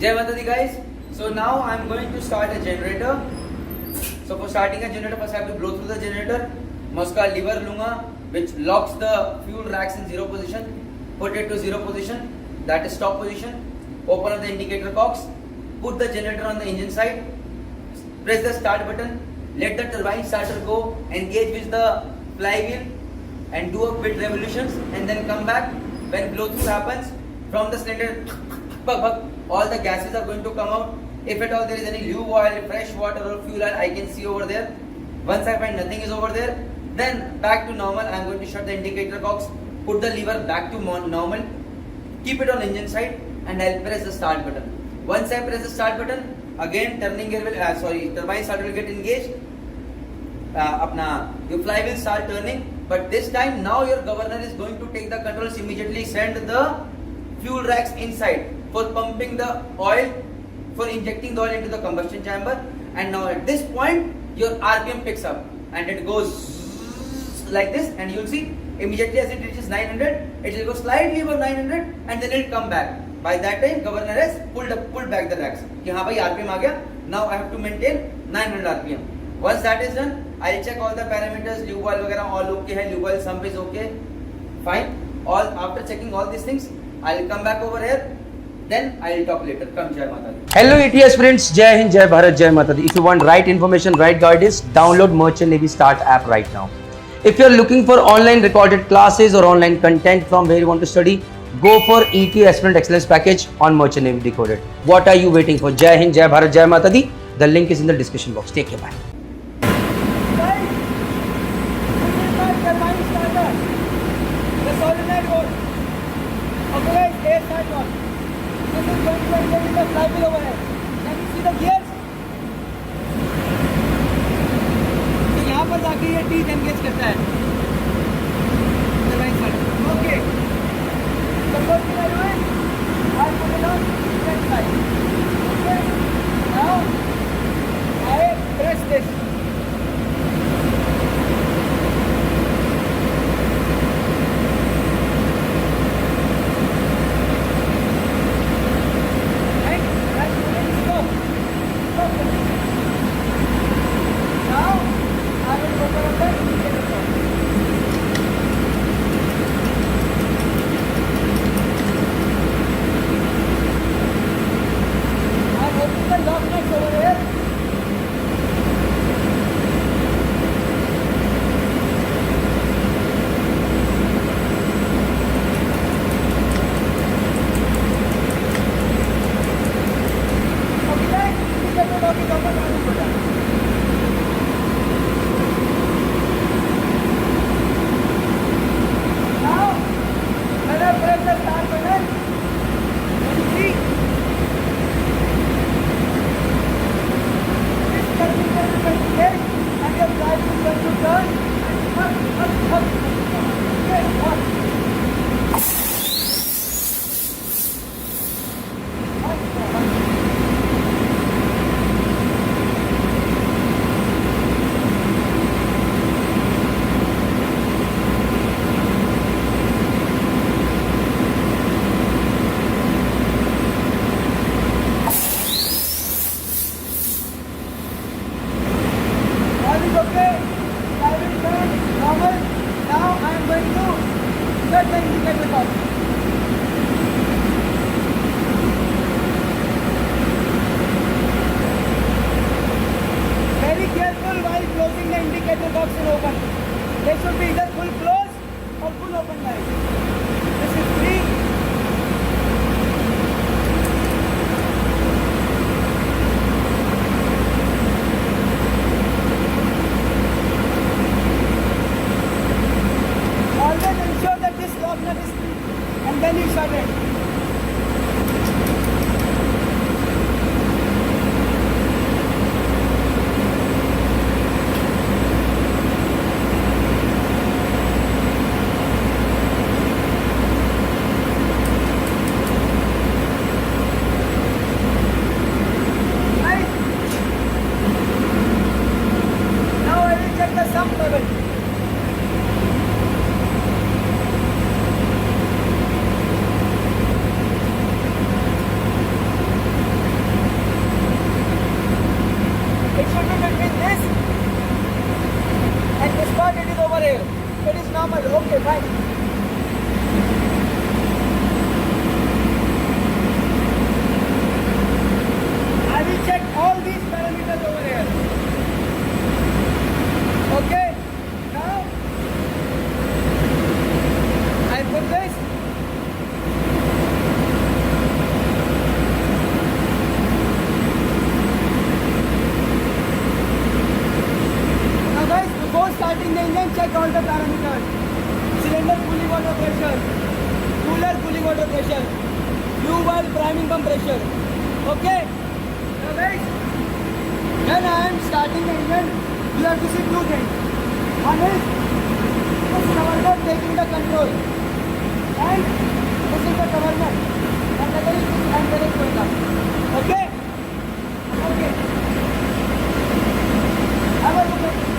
Jai Mata Di guys. So now I'm going to start a generator. So for starting a generator, first I have to blow through the generator. मैं उसका lever लूँगा which locks the fuel racks in zero position. Put it to zero position. That is stop position. Open up the indicator cocks. Put the generator on the engine side. Press the start button. Let the turbine starter go. Engage with the flywheel and do a bit revolutions and then come back. When blow through happens from the cylinder, all the gases are going to come out. If at all there is any lube oil, fresh water or fuel oil, I can see over there. Once I find nothing is over there, then back to normal. I am going to shut the indicator cocks, put the lever back to normal, keep it on engine side, and I'll press the start button. Once I press the start button, again turning gear will turbine starter will get engaged. Your flywheel will start turning. But this time now your governor is going to take the controls, immediately send the fuel racks inside for pumping the oil, for injecting the oil into the combustion chamber. And now at this point your RPM picks up and it goes like this, and you'll see immediately as it reaches 900 it will go slightly above 900 and then it will come back. By that time governor has pulled back the racks. हाँ भाई RPM आ गया. Now I have to maintain 900 RPM. Once that is done, I'll check all the parameters, lube oil वगैरह all okay है, lube oil sump is okay, fine. All after checking all these things, I'll come back over here. Then I'll talk later. Come, Jai Mata Di. Hello ETS friends, Jai Hind, Jai Bharat, Jai Mata Di. If you want right information, right guidance, download Merchant Navy Start app right now. If you are looking for online recorded classes or online content from where you want to study, go for ET Aspirant Excellence Package on Merchant Navy Decoded. What are you waiting for? Jai Hind, Jai Bharat, Jai Mata Di. The link is in the description box. Take care, bye. The solenoid goes. Okay guys, air start on. This is going to engage with the flywheel over here. Can you see the gears? तो यहाँ पर जाके ये teeth engage करता है. Okay. Control की value है. I put it on left side. Okay. Now I press this. while priming compressor. Okay? Now guys, when I am starting the engine, you have to see two things. One is this governor taking the control, and this is the governor. And the other is this antenna going up. Okay? Okay. Have a look at this.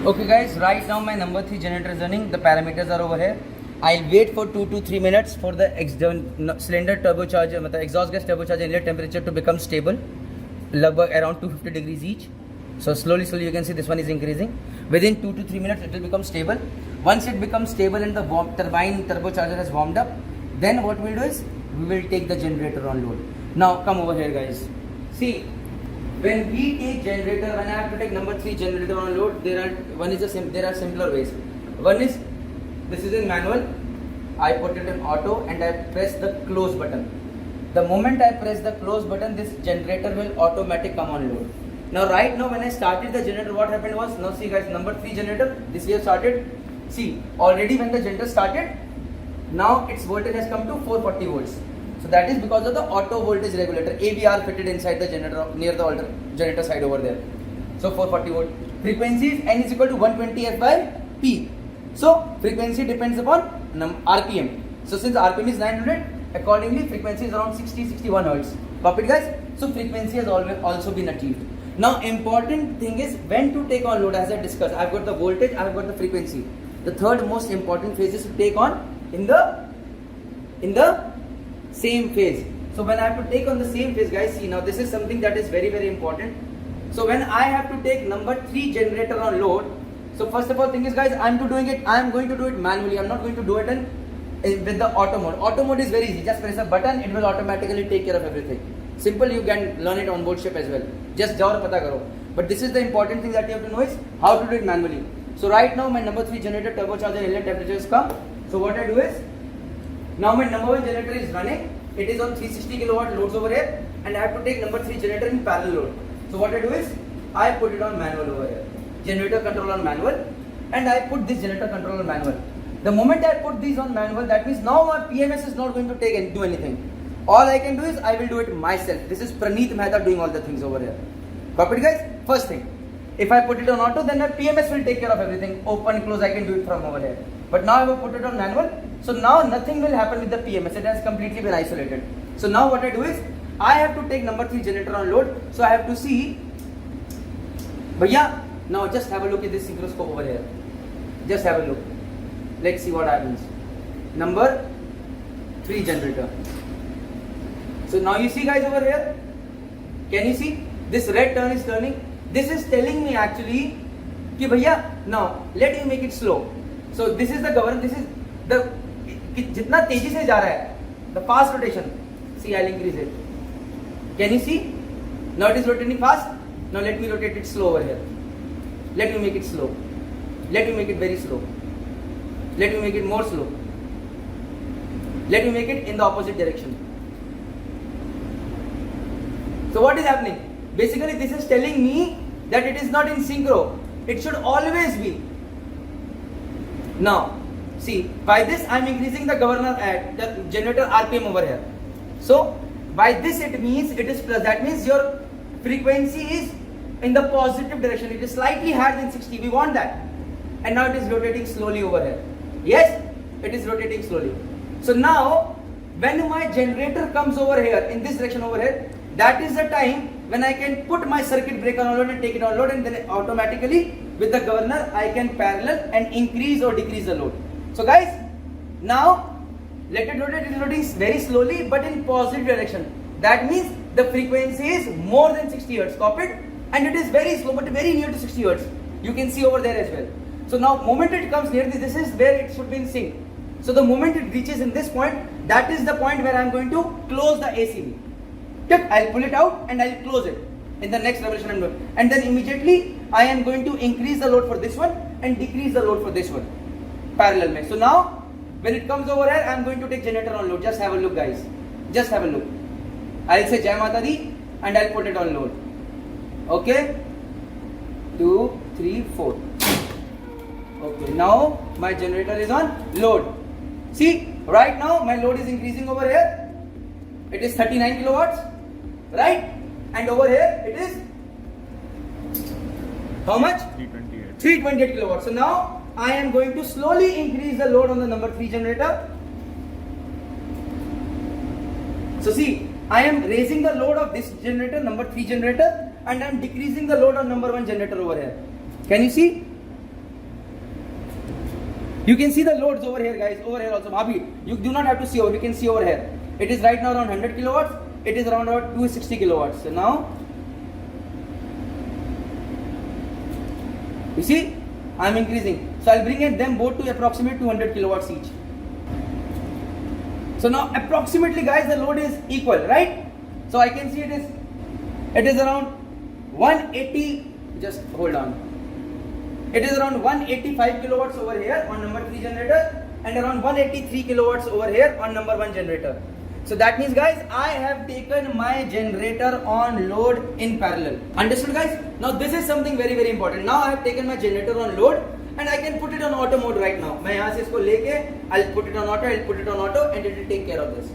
Okay guys, right now my number 3 generator is running. The parameters are over here. I'll wait for 2 to 3 minutes for the cylinder turbocharger, exhaust gas turbocharger inlet temperature to become stable, around 250 degrees each. So slowly you can see this one is increasing. Within 2 to 3 minutes it will become stable. Once it becomes stable and the turbine turbocharger has warmed up, then what we'll do is we will take the generator on load. Now come over here guys. See, when we take generator, when I have to take number 3 generator on load, there are simpler ways. One is, this is in manual, I put it in auto and I press the close button. The moment I press the close button, this generator will automatically come on load. Now right now when I started the generator, what happened was, now see guys, number 3 generator, this here started. See, already when the generator started, now its voltage has come to 440 volts. So that is because of the auto voltage regulator, AVR fitted inside the generator, near the generator side over there. So 440 volt. Frequency is N is equal to 120 F by P. So frequency depends upon RPM. So since RPM is 900, accordingly frequency is around 60-61 Hertz. Copy it guys? So frequency has also been achieved. Now important thing is when to take on load, as I discussed. I've got the voltage, I've got the frequency. The third most important phase is to take on in the same phase. So when I have to take on the same phase, guys, see now this is something that is very important. So when I have to take number 3 generator on load, so first of all thing is guys, I am going to do it manually. I'm not going to do it with the auto mode. Auto mode is very easy. Just press a button, it will automatically take care of everything. Simple, you can learn it on board ship as well. Just jao aur pata karo. But this is the important thing that you have to know is how to do it manually. So right now my number 3 generator turbocharger inlet temperature is come. So what I do is, now my number 1 generator is running. It is on 360 kilowatt loads over here, and I have to take number 3 generator in parallel load. So what I do is, I put it on manual over here. Generator control on manual, and I put this generator control on manual. The moment I put these on manual, that means now my PMS is not going to do anything. All I can do is I will do it myself. This is Praneeth Mehta doing all the things over here. Copy it guys? First thing, if I put it on auto, then my PMS will take care of everything. Open, close, I can do it from over here. But now I will put it on manual. So now nothing will happen with the PMS. It has completely been isolated. So now what I do is, I have to take number 3 generator on load. So I have to see, bhaiya, now just have a look at this synchronoscope over here. Just have a look. Let's see what happens. Number 3 generator. So now you see guys over here. Can you see? This red turn is turning. This is telling me actually, ki bhaiya, now let me make it slow. So this is the governor. This is the जितना तेजी से जा रहा है, the fast rotation. See, I'll increase it. Can you see? Now it is rotating fast. Now let me rotate it slow over here. Let me make it slow. Let me make it very slow. Let me make it more slow. Let me make it in the opposite direction. So what is happening? Basically this is telling me that it is not in synchro. It should always be. Now, see, by this I am increasing the governor at the generator RPM over here. So, by this it means it is plus. That means your frequency is in the positive direction. It is slightly higher than 60. We want that. And now it is rotating slowly over here. Yes, it is rotating slowly. So now, when my generator comes over here, in this direction over here, that is the time when I can put my circuit breaker on load and take it on load, and then automatically with the governor I can parallel and increase or decrease the load. So guys, now let it rotate. It is rotating very slowly but in positive direction. That means the frequency is more than 60 Hz. Copied? And it is very slow but very near to 60 Hz. You can see over there as well. So now moment it comes near this is where it should be in sync. So the moment it reaches in this point, that is the point where I am going to close the ACB. I'll pull it out and I'll close it. In the next revolution I'm doing. And then immediately I am going to increase the load for this one and decrease the load for this one. Parallel mein. So now when it comes over here, I am going to take generator on load. Just have a look guys. Just have a look. I'll say Jai Mata Di and I'll put it on load. Okay? 2, 3, 4. Okay, now my generator is on load. See, right now my load is increasing over here. It is 39 kilowatts, right? And over here it is how much? 328. 328 kilowatts. So now I am going to slowly increase the load on the number 3 generator. So see, I am raising the load of this generator, number 3 generator, and I am decreasing the load on number 1 generator over here. Can you see? You can see the loads over here guys, over here also. Abhi, you do not have to see over, you can see over here. It is right now around 100 kilowatts, it is around about 260 kilowatts. So now, you see, I am increasing. So I will bring in them both to approximately 200 kilowatts each. So now approximately guys the load is equal, right? So I can see it is around 180, just hold on. It is around 185 kilowatts over here on number 3 generator and around 183 kilowatts over here on number 1 generator. So that means guys, I have taken my generator on load in parallel. Understood guys? Now this is something very very important. Now I have taken my generator on load and I can put it on auto mode right now. मैं यहाँ से इसको लेके I'll put it on auto and it will take care of this.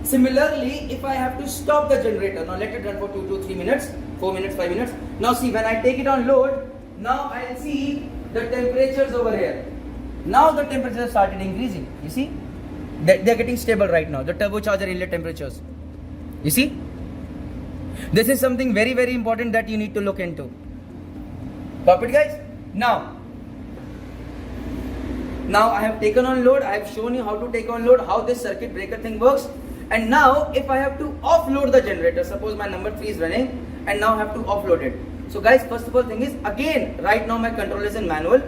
Similarly, if I have to stop the generator, now let it run for 2 to 3 minutes, 4 minutes, 5 minutes. Now see, when I take it on load, now I'll see the temperatures over here. Now the temperatures started increasing. You see? They're getting stable right now. The turbocharger inlet temperatures. You see? This is something very very important that you need to look into. Got it guys? Now I have taken on load. I have shown you how to take on load, how this circuit breaker thing works. And now if I have to offload the generator, suppose my number 3 is running and now I have to offload it. So guys, first of all thing is, again right now my control is in manual.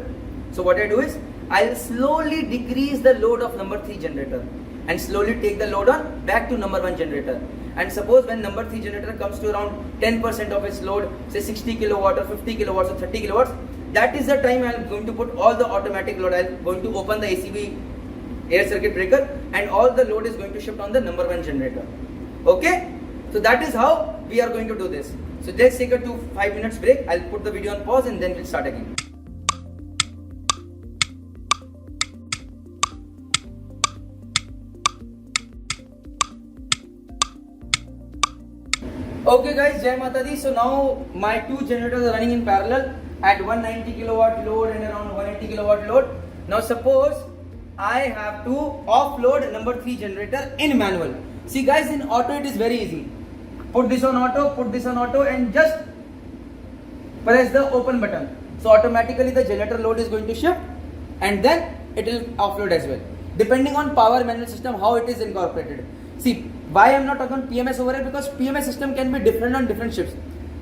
So what I do is, I'll slowly decrease the load of number 3 generator and slowly take the load on back to number 1 generator. And suppose when number 3 generator comes to around 10% of its load, say 60 kilowatt or 50 kilowatts or 30 kilowatts, that is the time I'm going to put all the automatic load. I'm going to open the ACB air circuit breaker and all the load is going to shift on the number 1 generator. Okay? So that is how we are going to do this. So let's take a 5 minutes break. I'll put the video on pause and then we'll start again. Okay guys, Jai Mata Di. So now my 2 generators are running in parallel at 190 kilowatt load and around 180 kilowatt load. Now suppose I have to offload number 3 generator in manual. See guys, in auto it is very easy. Put this on auto and just press the open button. So automatically the generator load is going to shift and then it will offload as well. Depending on power manual system, how it is incorporated. See, why I am not talking PMS over here? Because PMS system can be different on different ships.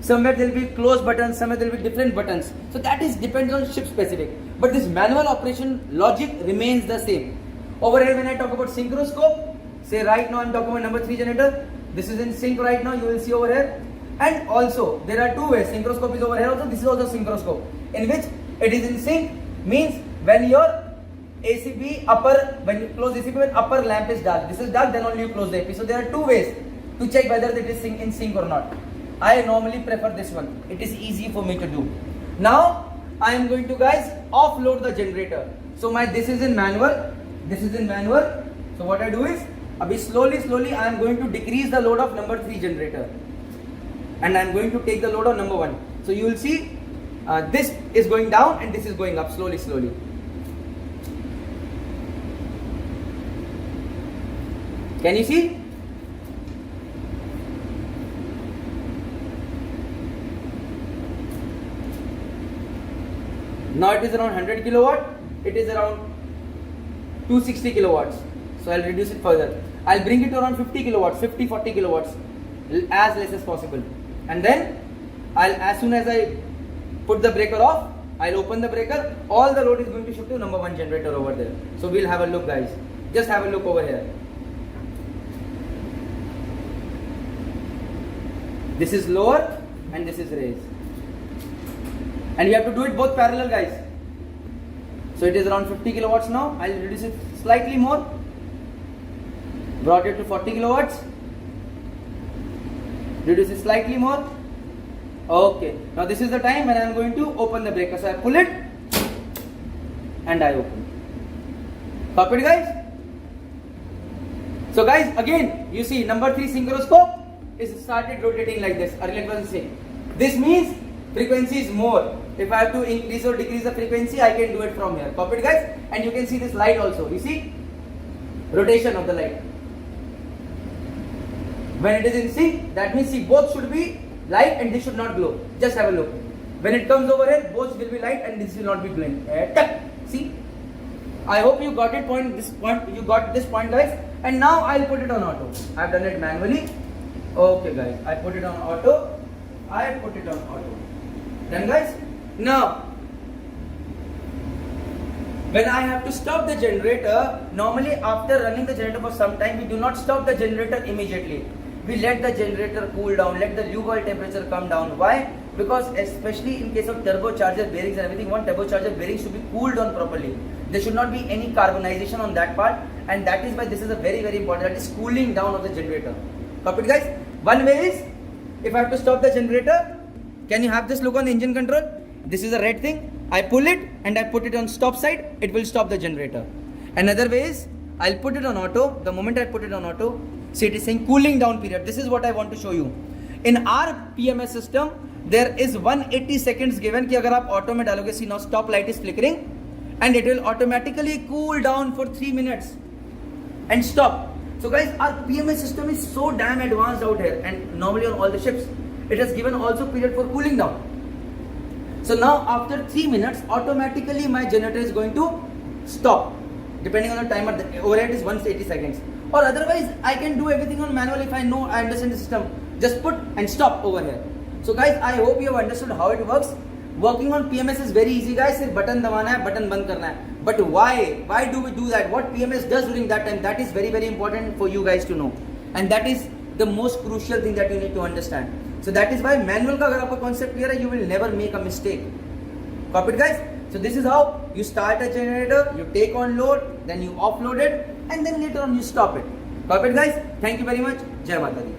Somewhere there will be close buttons, somewhere there will be different buttons. So that is depends on ship specific. But this manual operation logic remains the same. Over here when I talk about synchroscope, say right now I am talking about number 3 generator. This is in sync right now, you will see over here. And also there are 2 ways. Synchroscope is over here also, this is also synchroscope. In which it is in sync means when your ACB upper, when you close ACB, when upper lamp is dark, this is dark, then only you close the AP. So there are two ways to check whether it is in sync or not. I normally prefer this one. It is easy for me to do. Now I am going to guys offload the generator. So this is in manual. This is in manual. So what I do is, abhi slowly I am going to decrease the load of number 3 generator, and I am going to take the load of number 1. So you will see this is going down and this is going up slowly. Can you see? Now it is around 100 kilowatt. It is around 260 kilowatts. So I'll reduce it further. I'll bring it to around 50 kilowatts, 40 kilowatts, as less as possible. And then as soon as I put the breaker off, I'll open the breaker. All the load is going to shift to number 1 generator over there. So we'll have a look, guys. Just have a look over here. This is lower and this is raised. And we have to do it both parallel, guys. So it is around 50 kilowatts now. I'll reduce it slightly more. Brought it to 40 kilowatts. Reduce it slightly more. Okay. Now this is the time when I am going to open the breaker. So I pull it and I open. Copy it, guys? So guys, again, you see number 3 synchronoscope is started rotating like this. Earlier it was the same. This means frequency is more. If I have to increase or decrease the frequency, I can do it from here. Copy it, guys? And you can see this light also. You see? Rotation of the light. When it is in sync, that means see, both should be light and this should not glow. Just have a look. When it comes over here, both will be light and this will not be glowing. See? I hope you got it. You got this point, guys. And now I'll put it on auto. I've done it manually. Okay, guys. I put it on auto. Done, guys? Now, when I have to stop the generator, normally after running the generator for some time, we do not stop the generator immediately. We let the generator cool down, let the lube oil temperature come down. Why? Because especially in case of turbocharger bearings and everything, one turbocharger bearings should be cooled down properly. There should not be any carbonization on that part, and that is why this is a very important, that is cooling down of the generator. Copy it, guys? One way is, if I have to stop the generator, can you have this look on the engine control? This is a red thing. I pull it and I put it on stop side, it will stop the generator. Another way is, I'll put it on auto. The moment I put it on auto, see, it is saying cooling down period. This is what I want to show you. In our PMS system, there is 180 seconds given कि अगर आप auto में डालोगे, see now stop light is flickering and it will automatically cool down for 3 minutes and stop. So guys, our PMS system is so damn advanced out here, and normally on all the ships, it has given also period for cooling down. So now after 3 minutes, automatically my generator is going to stop. Depending on the timer, the overhead is 180 seconds. Or otherwise, I can do everything on manual if I know, I understand the system. Just put and stop over here. So guys, I hope you have understood how it works. Working on PMS is very easy, guys. सिर्फ button दबाना है, button बंद करना है. But why? Why do we do that? What PMS does during that time? That is very important for you guys to know. And that is the most crucial thing that you need to understand. So that is why manual का अगर आपका concept clear है, you will never make a mistake. Copy it, guys? So this is how you start a generator, you take on load, then you offload it, and then later on you stop it. Copy it, guys? Thank you very much. Jai Mata Di.